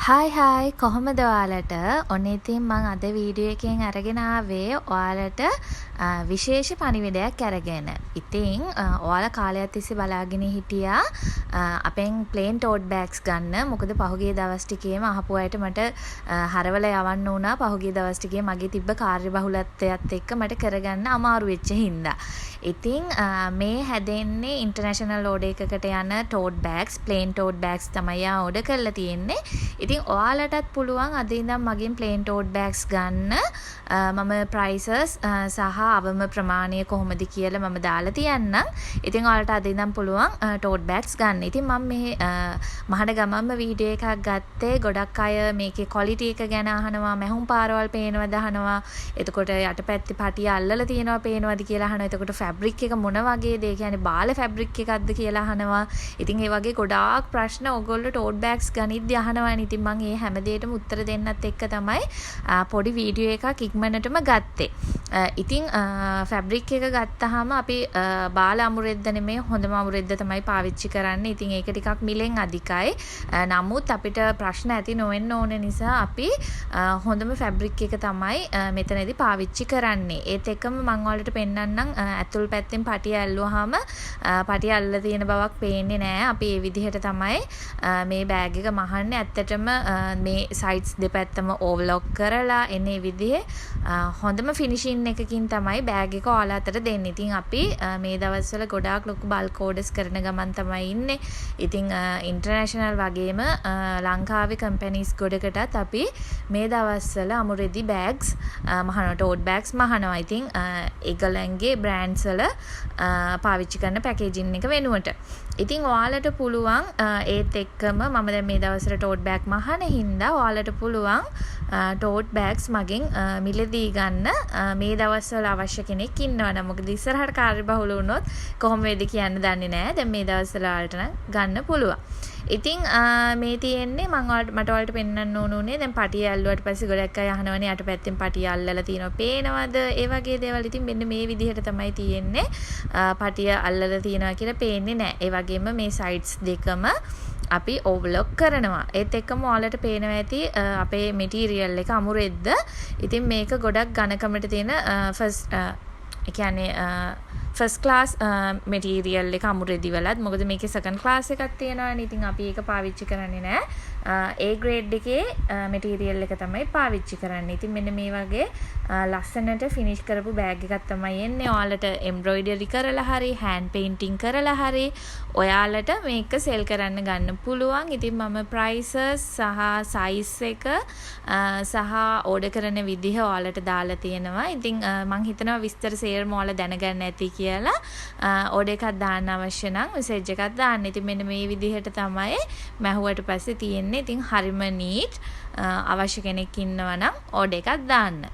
Hi කොහොමද ඔයාලට? ඔන්න ඉතින් මම අද වීඩියෝ එකෙන් අරගෙන ආවේ ඔයාලට විශේෂ පණිවිඩයක් අරගෙන. ඉතින් ඔයාලා කාලයක් තිස්සේ බලාගෙන හිටියා අපෙන් ප්ලේන් ටෝට් බෑග්ස් ගන්න. මොකද පහුගිය දවස් ටිකේම අහපු අයට මට හරවලා යවන්න උනා. පහුගිය දවස් ටිකේ මගේ තිබ්බ කාර්යබහුලත්වයත් එක්ක මට කරගන්න අමාරු වෙච්ච හින්දා. ඉතින් මේ හැදෙන්නේ ඉන්ටර්නැෂනල් ඕඩර් එකකට යන ටෝට් බෑග්ස්, ප්ලේන් ටෝට් බෑග්ස් තමයි ඕඩර් කරලා තියෙන්නේ. ඉතින් ඔයාලටත් පුළුවන් අද ඉඳන් මගෙන් ප්ලේන් ටෝට් බෑග්ස් ගන්න. මම ප්‍රයිසස් සහ අවම ප්‍රමාණය කොහොමද කියලා මම දාලා තියන්නම්. ඉතින් ඔයාලට අද ඉඳන් පුළුවන් ටෝට් බෑග්ස් ගන්න. ඉතින් මම මේ මහන ගමම්ම වීඩියෝ එකක් ගත්තේ. ගොඩක් අය මේකේ ක්වොලිටි එක ගැන අහනවා, මැහුම් පාරවල් පේනවද අහනවා. එතකොට යටපැත්තේ පටිය අල්ලලා තියෙනවා පේනවද කියලා අහනවා. එතකොට ෆැබ්‍රික් එක මොන වගේද? ඒ කියන්නේ බාල ෆැබ්‍රික් එකක්ද කියලා අහනවා. ඉතින් ඒ වගේ ගොඩාක් ප්‍රශ්න ඔයගොල්ලෝ ටෝට් බෑග්ස් ගනිද්දී අහනවානේ. ඉතින් මම මේ හැම දෙයකටම උත්තර දෙන්නත් එක්ක තමයි පොඩි වීඩියෝ එකක් ඉක්මනටම ගත්තේ. ඉතින් ෆැබ්‍රික් එක ගත්තාම අපි බාල අමුරෙද්ද නෙමෙයි හොඳම අමුරෙද්ද තමයි පාවිච්චි කරන්නේ. ඉතින් ඒක ටිකක් මිලෙන් අධිකයි. නමුත් අපිට ප්‍රශ්න ඇති නොවෙන්න ඕන නිසා අපි හොඳම ෆැබ්‍රික් එක තමයි මෙතනදී පාවිච්චි කරන්නේ. ඒත් එක්කම මම ඔයාලට පෙන්නන්නම් ඇතුල් පැත්තෙන් පටිය ඇල්ලුවාම පටිය අල්ලලා තියෙන බවක් පේන්නේ නැහැ. අපි මේ විදිහට තමයි මේ බෑග් එක මහන්නේ. ඇත්තටම මේ සයිඩ්ස් දෙපැත්තම ඕවර්ලොක් කරලා එන්නේ විදිහේ හොඳම ෆිනිෂින් එකකින් තමයි බෑග් එක ඔයාලා අතට දෙන්නේ. ඉතින් අපි මේ දවස්වල ගොඩාක් ලොකු බල්ක් ඕඩර්ස් කරන ගමන් තමයි ඉන්නේ. ඉතින් ඉන්ටර්නැෂනල් වගේම ලංකාවේ කම්පැනිස් ගොඩකටත් අපි මේ දවස්වල අමුරෙදි බෑග්ස් මහනවා, ටෝට් බෑග්ස් මහනවා. ඉතින් ඒගොල්ලන්ගේ බ්‍රෑන්ඩ්ස් වල පාවිච්චි කරන පැකේජින් එක වෙනුවට. ඉතින් ඔයාලට පුළුවන් ඒත් එක්කම මම දැන් මේ දවස්වල ටෝට් බෑග් මහන හින්දා ඔයාලට පුළුවන් ටෝට් බෑග්ස් මගෙන් මිලදී ගන්න. මේ දවස්වල අවශ්‍ය කෙනෙක් ඉන්නවනම් මොකද ඉස්සරහට කාර්යබහුල වුණොත් කොහොම වෙයිද කියන්න දන්නේ නැහැ. දැන් මේ දවස්වල ඔයාලට නම් ගන්න පුළුවන්. ඉතින් මේ තියෙන්නේ මට ඔයාලට පෙන්වන්න ඕන උනේ දැන් පටිය ඇල්ලුවාට පස්සේ ගොඩක් අය අහනවනේ යටපැත්තෙන් පටිය අල්ලලා තියෙනවා පේනවද? ඒ වගේ දේවල් ඉතින් මෙන්න මේ විදිහට තමයි තියෙන්නේ. පටිය අල්ලලා තියෙනවා කියලා පේන්නේ නැහැ. ඒ වගේම මේ සයිඩ්ස් දෙකම අපි ඕවර්ලොක් කරනවා. ඒත් එක්කම ඔයාලට පේනවා ඇති අපේ මැටීරියල් එක අමුරෙද්ද. ඉතින් මේක ගොඩක් ඝනකමට තියෙන ෆස්ට් ක්ලාස් මැටීරියල් එක අමුරෙදි වලත්. මොකද මේකේ සෙකන්ඩ් ක්ලාස් එකක් තියෙනවානේ. ඉතින් අපි ඒක පාවිච්චි කරන්නේ නැහැ. A grade එකේ මැටීරියල් එක තමයි පාවිච්චි කරන්නේ. ඉතින් මෙන්න මේ වගේ ලස්සනට ෆිනිෂ් කරපු බෑග් එකක් තමයි එන්නේ. ඔයාලට එම්බ්‍රොයිඩරි කරලා හරි හෑන්ඩ් පේන්ටින් කරලා හරි ඔයාලට මේක සෙල් කරන්න ගන්න පුළුවන්. ඉතින් මම ප්‍රයිසස් සහ සයිස් එක සහ ඕඩර් කරන විදිහ ඔයාලට දාලා තියෙනවා. ඉතින් මම හිතනවා විස්තර සේරම ඔයාලා දැනගන්න ඇති කියලා. ඕඩර් එකක් දාන්න අවශ්‍ය නම් මෙසේජ් එකක් දාන්න. ඉතින් මෙන්න මේ විදිහට තමයි මැහුවට පස්සේ තියෙන්නේ. ඉතින් හරිම නීට්. අවශ්‍ය කෙනෙක් ඉන්නවා නම් ඕඩර් එකක් දාන්න.